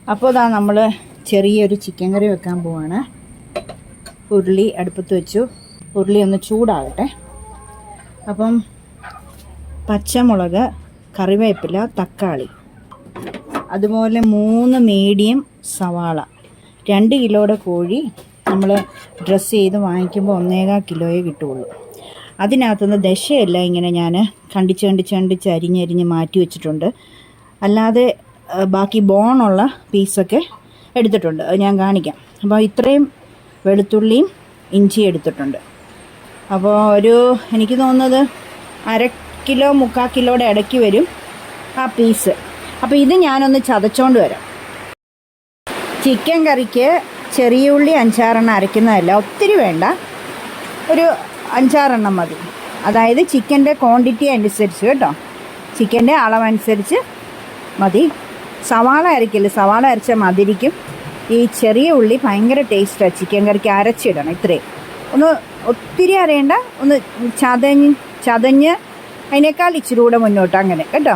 അപ്പോൾ ഇതാ നമ്മൾ ചെറിയൊരു ചിക്കൻ കറി വെക്കാൻ പോവാണ്. ഉരുളി അടുപ്പത്ത് വെച്ചു. ഉരുളി ഒന്ന് ചൂടാകട്ടെ. അപ്പം പച്ചമുളക്, കറിവേപ്പില, തക്കാളി, അതുപോലെ 3 മീഡിയം സവാള. 2 കിലോയുടെ കോഴി നമ്മൾ ഡ്രസ്സ് ചെയ്ത് വാങ്ങിക്കുമ്പോൾ 1.25 കിലോയെ കിട്ടുകയുള്ളൂ. അതിനകത്തുനിന്ന് ദശയെല്ലാം ഇങ്ങനെ ഞാൻ കണ്ടിച്ച് അരിഞ്ഞരിഞ്ഞ് മാറ്റി വെച്ചിട്ടുണ്ട്. അല്ലാതെ ബാക്കി ബോണുള്ള പീസൊക്കെ എടുത്തിട്ടുണ്ട്. അത് ഞാൻ കാണിക്കാം. അപ്പോൾ ഇത്രയും വെളുത്തുള്ളിയും ഇഞ്ചി എടുത്തിട്ടുണ്ട്. അപ്പോൾ എനിക്ക് തോന്നുന്നത് 1/2 കിലോ 3/4 കിലോയുടെ ഇടയ്ക്ക് വരും ആ പീസ്. അപ്പോൾ ഇത് ഞാനൊന്ന് ചതച്ചോണ്ട് വരാം. ചിക്കൻ കറിക്ക് ചെറിയ ഉള്ളി 5-6 എണ്ണം അരയ്ക്കുന്നതല്ല, ഒത്തിരി വേണ്ട, ഒരു 5-6 എണ്ണം മതി. അതായത് ചിക്കൻ്റെ ക്വാണ്ടിറ്റി അനുസരിച്ച് കേട്ടോ, ചിക്കൻ്റെ അളവനുസരിച്ച് മതി. സവാള അരയ്ക്കില്ല, സവാള അരച്ചാൽ മതിരിക്കും. ഈ ചെറിയ ഉള്ളി ഭയങ്കര ടേസ്റ്റാണ് ചിക്കൻ കറിക്ക്, അരച്ചിടണം. ഇത്രയും ഒന്ന് ഒത്തിരി അരയേണ്ട, ഒന്ന് ചതഞ്ഞ് അതിനേക്കാൾ ഇച്ചിരി കൂടെ മുന്നോട്ട്, അങ്ങനെ കേട്ടോ.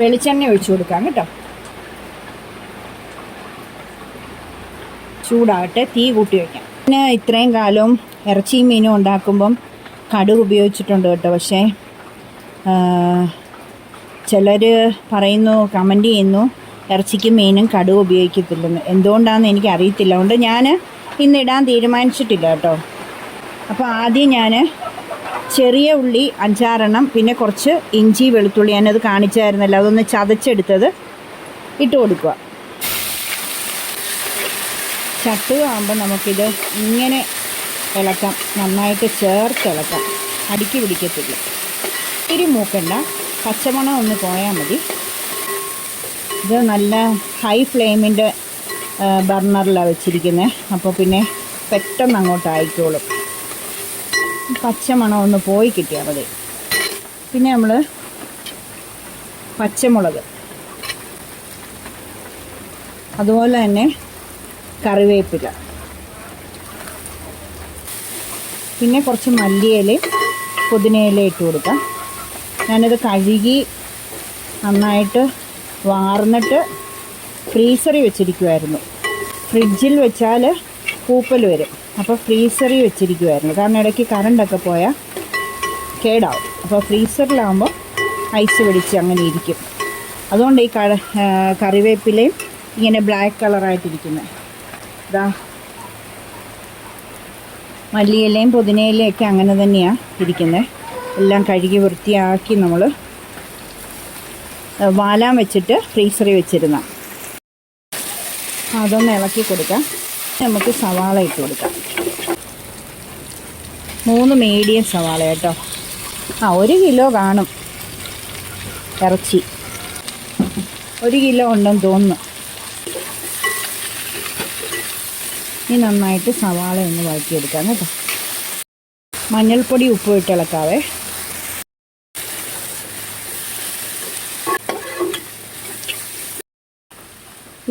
വെളിച്ചെണ്ണ ഒഴിച്ചു കൊടുക്കാം കേട്ടോ. ചൂടാകട്ടെ, തീ കൂട്ടി വയ്ക്കാം. പിന്നെ ഇത്രയും കാലവും ഇറച്ചിയും മീനും ഉണ്ടാക്കുമ്പം കടുക് ഉപയോഗിച്ചിട്ടുണ്ട് കേട്ടോ. പക്ഷേ ചിലർ പറയുന്നു, കമൻറ്റ് ചെയ്യുന്നു, ഇറച്ചിക്കും മീനും കടുക് ഉപയോഗിക്കത്തില്ലെന്ന്. എന്തുകൊണ്ടാണെന്ന് എനിക്ക് അറിയത്തില്ല. അതുകൊണ്ട് ഞാൻ ഇന്നിടാൻ തീരുമാനിച്ചിട്ടില്ല കേട്ടോ. അപ്പോൾ ആദ്യം ഞാൻ ചെറിയ ഉള്ളി 5-6 എണ്ണം, പിന്നെ കുറച്ച് ഇഞ്ചി വെളുത്തുള്ളി, ഞാനത് കാണിച്ചായിരുന്നല്ലോ, അതൊന്ന് ചതച്ചെടുത്തത് ഇട്ട് കൊടുക്കുക. ചട്ടുകയാകുമ്പോൾ നമുക്കിത് ഇങ്ങനെ ഇളക്കാം, നന്നായിട്ട് ചേർത്ത് ഇളക്കാം, അടുക്കി പിടിക്കത്തില്ല. ഇത്തിരി മൂക്കണ്ട, പച്ചമണം ഒന്ന് പോയാൽ മതി. ഇത് നല്ല ഹൈ ഫ്ലെയിമിൻ്റെ ബർണറിലാണ് വെച്ചിരിക്കുന്നത്. അപ്പോൾ പിന്നെ പെട്ടെന്ന് അങ്ങോട്ട് ആയിക്കോളും. പച്ചമണം ഒന്ന് പോയി കിട്ടിയാൽ മതി. പിന്നെ നമ്മൾ പച്ചമുളക്, അതുപോലെ തന്നെ കറിവേപ്പില, പിന്നെ കുറച്ച് മല്ലിയിലയും പുതിനയിലയും ഇട്ട് കൊടുക്കാം. ഞാനത് കഴുകി നന്നായിട്ട് വാർന്നിട്ട് ഫ്രീസറിൽ വെച്ചിരിക്കുമായിരുന്നു. ഫ്രിഡ്ജിൽ വെച്ചാൽ പൂപ്പൽ വരും. അപ്പോൾ ഫ്രീസറിൽ വെച്ചിരിക്കുമായിരുന്നു, കാരണം ഇടയ്ക്ക് കറണ്ടൊക്കെ പോയാൽ കേടാവും. അപ്പോൾ ഫ്രീസറിലാകുമ്പോൾ ഐസ് പിടിച്ച് അങ്ങനെ ഇരിക്കും. അതുകൊണ്ട് ഈ കറിവേപ്പിലയും ഇങ്ങനെ ബ്ലാക്ക് കളറായിട്ടിരിക്കുന്നത്. ഇതാ മല്ലിയിലയും പുതിനയിലയും ഒക്കെ അങ്ങനെ തന്നെയാണ് ഇരിക്കുന്നത്. എല്ലാം കഴുകി വൃത്തിയാക്കി നമ്മൾ വാലാൻ വെച്ചിട്ട് ഫ്രീസറിൽ വെച്ചിരുന്ന. അതൊന്ന് ഇളക്കി കൊടുക്കാം. നമുക്ക് സവാള ഇട്ട് കൊടുക്കാം. 3 മീഡിയം സവാള കേട്ടോ. 1 കിലോ കാണും ഇറച്ചി, 1 കിലോ ഉണ്ടെന്ന് തോന്നുന്നു. ഇനി നന്നായിട്ട് സവാള ഒന്ന് വഴറ്റിയെടുക്കാം കേട്ടോ. മഞ്ഞൾപ്പൊടി, ഉപ്പ് ഇട്ട് ഇളക്കാവേ.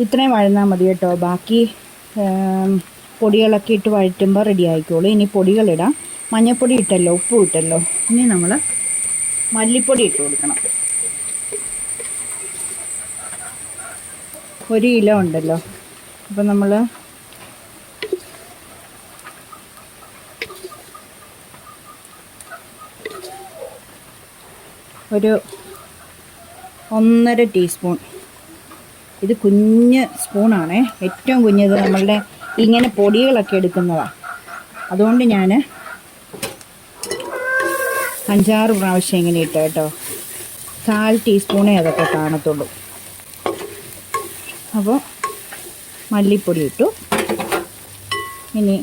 ഇത്രയും വഴന്നാൽ മതി കേട്ടോ. ബാക്കി പൊടികളൊക്കെ ഇട്ട് വഴറ്റുമ്പോൾ റെഡി ആയിക്കോളൂ. ഇനി പൊടികളിടാം. മഞ്ഞൾപ്പൊടി ഇട്ടല്ലോ, ഉപ്പും ഇട്ടല്ലോ. ഇനി നമ്മൾ മല്ലിപ്പൊടി ഇട്ട് കൊടുക്കണം. 1 കിലോ ഉണ്ടല്ലോ. അപ്പോൾ നമ്മൾ ഒരു 1.5 ടീസ്പൂൺ, ഇത് കുഞ്ഞ് സ്പൂണാണേ, ഏറ്റവും കുഞ്ഞത്. നമ്മളുടെ ഇങ്ങനെ പൊടികളൊക്കെ എടുക്കുന്നതാണ്. അതുകൊണ്ട് ഞാൻ 5-6 പ്രാവശ്യം ഇങ്ങനെ ഇട്ട കേട്ടോ. 1/4 ടീസ്പൂണേ അതൊക്കെ കാണത്തുള്ളൂ. അപ്പോൾ മല്ലിപ്പൊടി ഇട്ടു. ഇനി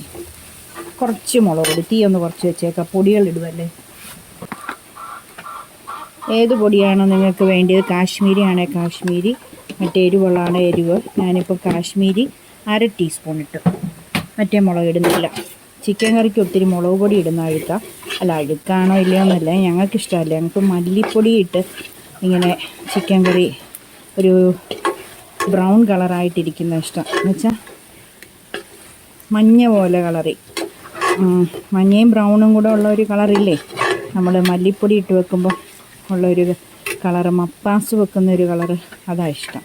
കുറച്ച് മുളക് പൊടി, തീ ഒന്ന് കുറച്ച് വെച്ചേക്കാം. പൊടികളിടുമല്ലേ, ഏത് പൊടിയാണോ നിങ്ങൾക്ക് വേണ്ടിയത്. കാശ്മീരി ആണെങ്കിൽ കാശ്മീരി, മറ്റേ എരിവുള്ളതാണ് എരിവ്. ഞാനിപ്പോൾ കാശ്മീരി 1/2 ടീസ്പൂൺ ഇട്ടു. മറ്റേ മുളക് ഇടുന്നില്ല. ചിക്കൻ കറിക്ക് ഒത്തിരി മുളക് പൊടി ഇടുന്ന അഴുക്കാണോ ഇല്ലയോ എന്നല്ല, ഞങ്ങൾക്കിഷ്ടമല്ല. ഞങ്ങൾക്ക് മല്ലിപ്പൊടി ഇട്ട് ഇങ്ങനെ ചിക്കൻ കറി ഒരു ബ്രൗൺ കളറായിട്ടിരിക്കുന്ന ഇഷ്ടം. എന്നുവെച്ചാൽ മഞ്ഞ പോലെ കളറി, മഞ്ഞയും ബ്രൗണും കൂടെ ഉള്ള ഒരു കളറില്ലേ, നമ്മൾ മല്ലിപ്പൊടി ഇട്ട് വെക്കുമ്പോൾ ഉള്ളൊരു കളറ്, മപ്പാസ് വെക്കുന്നൊരു കളറ്, അതാണ് ഇഷ്ടം.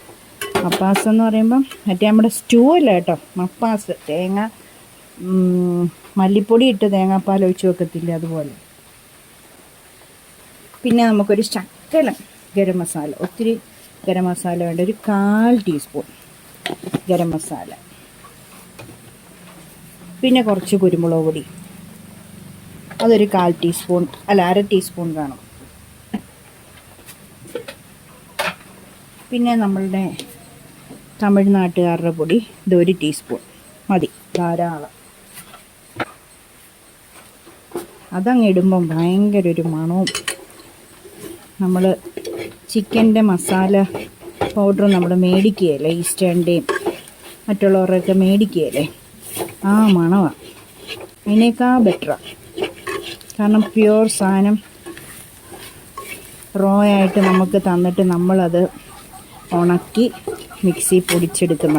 മപ്പാസ് എന്ന് പറയുമ്പം മറ്റേ നമ്മുടെ സ്റ്റൂ അല്ല കേട്ടോ, മപ്പാസ്. തേങ്ങ മല്ലിപ്പൊടി ഇട്ട് തേങ്ങാപ്പാൽ ഒഴിച്ച് വെക്കത്തില്ല, അതുപോലെ. പിന്നെ നമുക്കൊരു ശകലം ഗരം മസാല, ഒത്തിരി ഗരം മസാല വേണ്ട, ഒരു 1/4 ടീസ്പൂൺ ഗരം മസാല. പിന്നെ കുറച്ച് കുരുമുളക് പൊടി, അതൊരു 1/4 ടീസ്പൂൺ, അല്ല 1/2 ടീസ്പൂൺ കാണും. പിന്നെ നമ്മളുടെ തമിഴ്നാട്ടുകാരുടെ പൊടി, ഇത് 1 ടീസ്പൂൺ മതി, ധാരാളം. അതങ്ങ് ഇടുമ്പം ഭയങ്കര ഒരു മണവും. നമ്മൾ ചിക്കൻ്റെ മസാല പൗഡർ നമ്മൾ മേടിക്കുകയല്ലേ, ഈസ്റ്റേണിൻ്റെയും മറ്റുള്ളവരൊക്കെ മേടിക്കുകയല്ലേ, ആ മണമാണ് അതിനേക്കാൾ ബെറ്ററാണ്. കാരണം പ്യുവർ സാധനം റോ ആയിട്ട് നമുക്ക് തന്നിട്ട് നമ്മളത് ഉണക്കി മിക്സി പൊടിച്ചെടുക്കുന്ന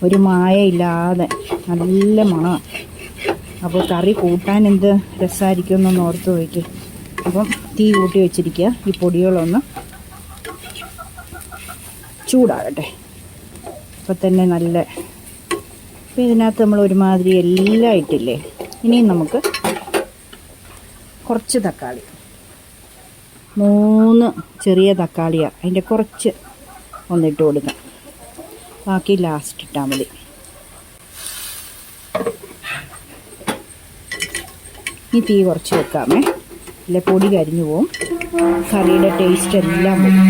ഒരു മായയില്ലാതെ നല്ല മണമാണ്. അപ്പോൾ കറി കൂട്ടാൻ എന്ത് രസമായിരിക്കും എന്നൊന്ന് ഓർത്ത് നോക്കി. അപ്പം തീ കൂട്ടി വെച്ചിരിക്കുക, ഈ പൊടികളൊന്ന് ചൂടാകട്ടെ. അപ്പം തന്നെ നല്ല, അപ്പം ഇതിനകത്ത് നമ്മൾ ഒരുമാതിരി എല്ലാം ഇട്ടില്ലേ. ഇനിയും നമുക്ക് കുറച്ച് തക്കാളി, 3 ചെറിയ തക്കാളിയാണ്, അതിൻ്റെ കുറച്ച് ഒന്നിട്ട് കൊടുക്കാം, ബാക്കി ലാസ്റ്റ് ഇട്ടാൽ മതി. ഈ തീ കുറച്ച് വെക്കാമേ, ഇല്ല പൊടി കരിഞ്ഞു പോവും, കറിയുടെ ടേസ്റ്റ് എല്ലാം പോവും.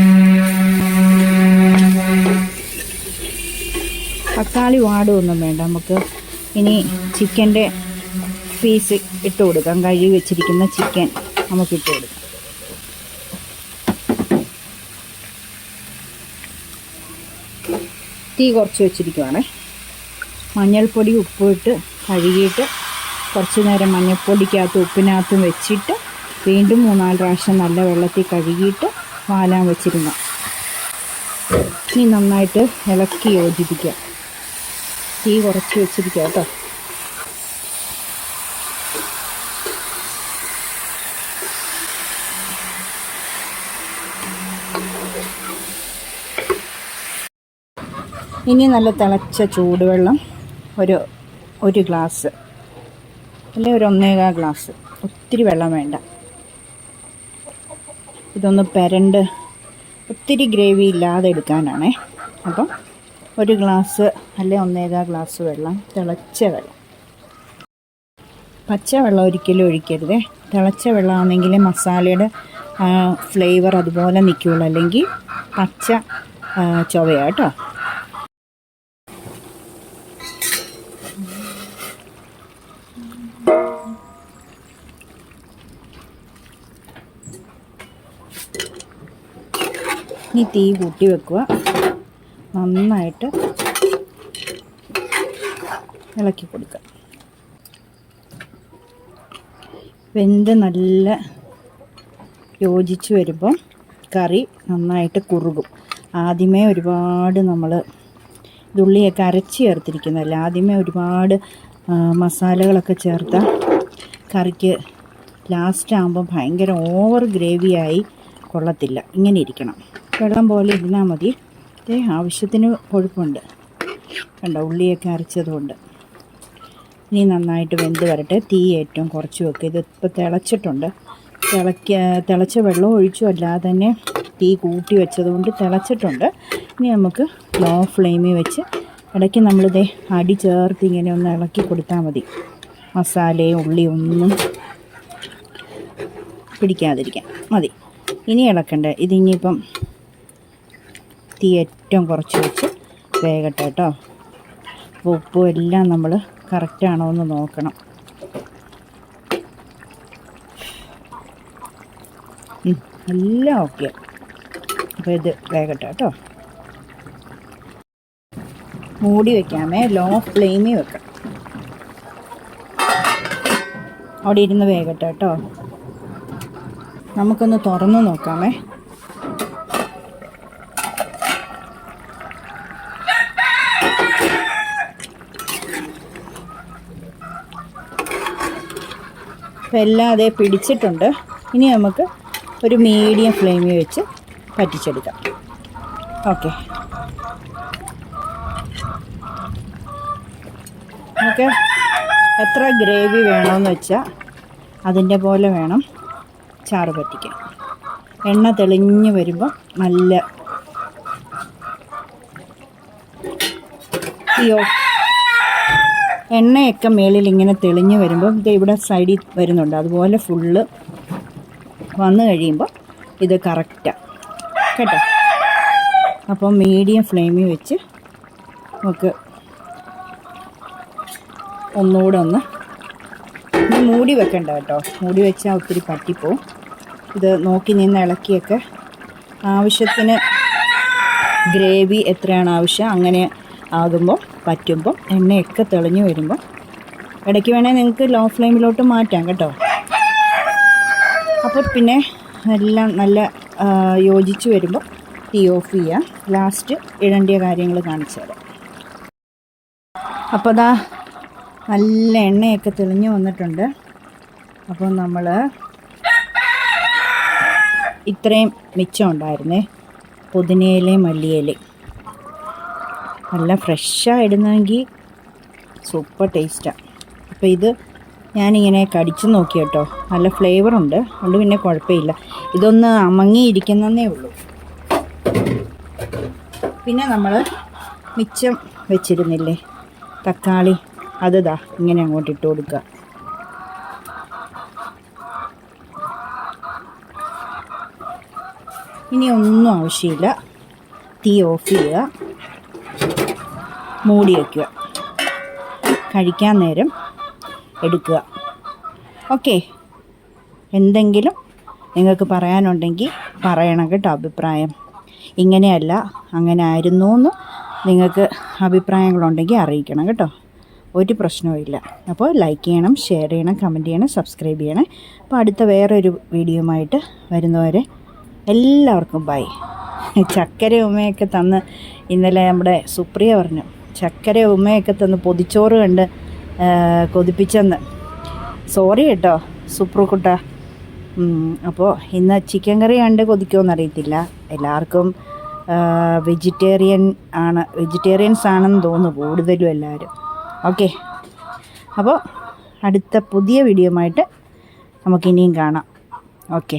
തക്കാളി വാടുമൊന്നും വേണ്ട, നമുക്ക് ഇനി ചിക്കൻ്റെ പീസ് ഇട്ട് കൊടുക്കാം. കഴുകി വെച്ചിരിക്കുന്ന ചിക്കൻ നമുക്ക് ഇട്ട് കൊടുക്കാം. തീ കുറച്ച് വെച്ചിരിക്കുവാണേ. മഞ്ഞൾപ്പൊടി ഉപ്പിട്ട് കഴുകിയിട്ട് കുറച്ച് നേരം മഞ്ഞൾപ്പൊടിക്കകത്തും ഉപ്പിനകത്തും വെച്ചിട്ട് വീണ്ടും 3-4 പ്രാവശ്യം നല്ല വെള്ളത്തിൽ കഴുകിയിട്ട് വാലാൻ വെച്ചിരുന്നു. ഇനി നന്നായിട്ട് ഇളക്കി യോജിപ്പിക്കുക. തീ കുറച്ച് വെച്ചിരിക്കുക കേട്ടോ. ഇനി നല്ല തിളച്ച ചൂടുവെള്ളം ഒരു ഗ്ലാസ്, അല്ലെങ്കിൽ ഒരു 1.25 ഗ്ലാസ്, ഒത്തിരി വെള്ളം വേണ്ട. ഇതൊന്ന് പെരണ്ട് ഒത്തിരി ഗ്രേവി ഇല്ലാതെ എടുക്കാനാണേ. അപ്പം 1 ഗ്ലാസ് അല്ലെങ്കിൽ 1.25 ഗ്ലാസ് വെള്ളം, തിളച്ച വെള്ളം. പച്ച വെള്ളം ഒരിക്കലും ഒഴിക്കരുതേ. തിളച്ച വെള്ളമാണെങ്കിൽ മസാലയുടെ ഫ്ലേവർ അതുപോലെ നിൽക്കുകയുള്ളൂ, അല്ലെങ്കിൽ പച്ച ചൊവയാണ് കേട്ടോ. ഇനി തീ കൂട്ടി വെക്കുക, നന്നായിട്ട് ഇളക്കി കൊടുക്കുക. വെന്ത് നല്ല യോജിച്ച് വരുമ്പം കറി നന്നായിട്ട് കുറുകും. ആദ്യമേ ഒരുപാട് നമ്മൾ ഉള്ളിയൊക്കെ അരച്ച് ചേർത്തിരിക്കുന്നതല്ല, ആദ്യമേ ഒരുപാട് മസാലകളൊക്കെ ചേർത്താൽ കറിക്ക് ലാസ്റ്റ് ആകുമ്പോൾ ഭയങ്കര ഓവർ ഗ്രേവിയായി കൊള്ളത്തില്ല. ഇങ്ങനെ ഇരിക്കണം, വെള്ളം പോലെ ഇരുന്നാൽ മതി. ആവശ്യത്തിന് കൊഴുപ്പുണ്ട് കണ്ടോ, ഉള്ളിയൊക്കെ അരച്ചതുകൊണ്ട്. ഇനി നന്നായിട്ട് വെന്ത് വരട്ടെ. തീ ഏറ്റവും കുറച്ച് വെക്കുക. ഇതിപ്പോൾ തിളച്ചിട്ടുണ്ട്. തിളച്ച വെള്ളം ഒഴിച്ചു, അല്ലാതെ തന്നെ തീ കൂട്ടി വെച്ചതുകൊണ്ട് തിളച്ചിട്ടുണ്ട്. ഇനി നമുക്ക് ലോ ഫ്ലെയിമിൽ വെച്ച് ഇടയ്ക്ക് നമ്മളിത് അടി ചേർത്ത് ഇങ്ങനെ ഒന്ന് ഇളക്കി കൊടുത്താൽ മതി, മസാലയും ഉള്ളിയും ഒന്നും പിടിക്കാതിരിക്കാൻ മതി. ഇനി ഇളക്കണ്ട. ഇതിനിയിപ്പം തീ ഏറ്റവും കുറച്ച് വെച്ച് വേകട്ടെ കേട്ടോ. ഉപ്പും എല്ലാം നമ്മൾ കറക്റ്റാണോ എന്ന് നോക്കണം. എല്ലാം ഓക്കെ. അപ്പോൾ ഇത് വേകട്ടെ കേട്ടോ. മൂടി വയ്ക്കാമേ, ലോ ഫ്ലെയിമിൽ വെക്കാം. അവിടെ ഇരുന്ന് വേകട്ടെ കേട്ടോ. നമുക്കൊന്ന് തുറന്ന് നോക്കാമേ. അപ്പോൾ എല്ലാം അതേ പിടിച്ചിട്ടുണ്ട്. ഇനി നമുക്ക് ഒരു മീഡിയം ഫ്ലെയിമിൽ വെച്ച് പറ്റിച്ചെടുക്കാം. ഓക്കെ. നമുക്ക് എത്ര ഗ്രേവി വേണമെന്ന് വെച്ചാൽ അതിൻ്റെ പോലെ വേണം ചാറ് പറ്റിക്കാൻ. എണ്ണ തെളിഞ്ഞ് വരുമ്പോൾ നല്ല എണ്ണയൊക്കെ മേളിൽ ഇങ്ങനെ തെളിഞ്ഞ് വരുമ്പോൾ ഇത് ഇവിടെ സൈഡിൽ വരുന്നുണ്ട്. അതുപോലെ ഫുള്ള് വന്നു കഴിയുമ്പോൾ ഇത് കറക്റ്റാണ് കേട്ടോ. അപ്പോൾ മീഡിയം ഫ്ലെയിമിൽ വെച്ച് നമുക്ക് ഒന്നുകൂടെ ഒന്ന് മൂടി വെക്കണ്ട കേട്ടോ. മൂടി വെച്ചാൽ ഒത്തിരി പറ്റിപ്പോവും. ഇത് നോക്കി നിന്ന് ഇളക്കിയൊക്കെ ആവശ്യത്തിന് ഗ്രേവി എത്രയാണ് ആവശ്യം അങ്ങനെ ആകുമ്പോൾ പറ്റുമ്പോൾ എണ്ണയൊക്കെ തെളിഞ്ഞ് വരുമ്പോൾ ഇടയ്ക്ക് വേണേൽ നിങ്ങൾക്ക് ലോ ഫ്ലെയിമിലോട്ട് മാറ്റാം കേട്ടോ. അപ്പോൾ പിന്നെ എല്ലാം നല്ല യോജിച്ച് വരുമ്പോൾ തീ ഓഫ് ചെയ്യാം. ലാസ്റ്റ് ഇടേണ്ട കാര്യങ്ങൾ കാണിച്ചു തരാം. അപ്പോൾ ദാ നല്ല എണ്ണയൊക്കെ തെളിഞ്ഞ് വന്നിട്ടുണ്ട്. അപ്പോൾ നമ്മൾ ഇത്രയും മിച്ചം ഉണ്ടായിരുന്നേ, പുതിനയിലയും മല്ലിയിലയും നല്ല ഫ്രഷാണ് ഇടുന്നതെങ്കിൽ സൂപ്പർ ടേസ്റ്റാണ്. അപ്പോൾ ഇത് ഞാനിങ്ങനെ കടിച്ച് നോക്കി കേട്ടോ, നല്ല ഫ്ലേവറുണ്ട്, അതുകൊണ്ട് പിന്നെ കുഴപ്പമില്ല. ഇതൊന്ന് അമങ്ങിയിരിക്കുന്നതേ ഉള്ളൂ. പിന്നെ നമ്മൾ മിച്ചം വെച്ചിരുന്നില്ലേ തക്കാളി, അത് ദാ ഇങ്ങനെ അങ്ങോട്ട് ഇട്ട് കൊടുക്കുക. ഇനി ഒന്നും ആവശ്യമില്ല, തീ ഓഫ് ചെയ്യുക, മൂടി വയ്ക്കുക, കഴിക്കാൻ നേരം എടുക്കുക. ഓക്കെ, എന്തെങ്കിലും നിങ്ങൾക്ക് പറയാനുണ്ടെങ്കിൽ പറയണം കേട്ടോ. അഭിപ്രായം ഇങ്ങനെയല്ല അങ്ങനെ ആയിരുന്നു എന്ന് നിങ്ങൾക്ക് അഭിപ്രായങ്ങളുണ്ടെങ്കിൽ അറിയിക്കണം കേട്ടോ. ഒരു പ്രശ്നവുമില്ല. അപ്പോൾ ലൈക്ക് ചെയ്യണം, ഷെയർ ചെയ്യണം, കമൻറ്റ് ചെയ്യണം, സബ്സ്ക്രൈബ് ചെയ്യണം. അപ്പോൾ അടുത്ത വേറൊരു വീഡിയോയുമായിട്ട് വരുന്നവരെ എല്ലാവർക്കും ബൈ. ചക്കര ഉമ്മയൊക്കെ തന്ന് ഇന്നലെ നമ്മുടെ സുപ്രിയ പറഞ്ഞു, ചക്കര ഉമ്മയൊക്കെ തന്ന് പൊതിച്ചോറ് കണ്ട് കൊതിപ്പിച്ചെന്ന്. സോറി കേട്ടോ സുപ്രക്കുട്ട. അപ്പോൾ ഇന്ന് ചിക്കൻ കറി കണ്ട് കൊതിക്കുമെന്നറിയത്തില്ല. എല്ലാവർക്കും വെജിറ്റേറിയൻസ് ആണെന്ന് തോന്നുന്നു കൂടുതലും എല്ലാവരും. ഓക്കെ, അപ്പോൾ അടുത്ത പുതിയ വീഡിയോയുമായിട്ട് നമുക്കിനിയും കാണാം. ഓക്കെ.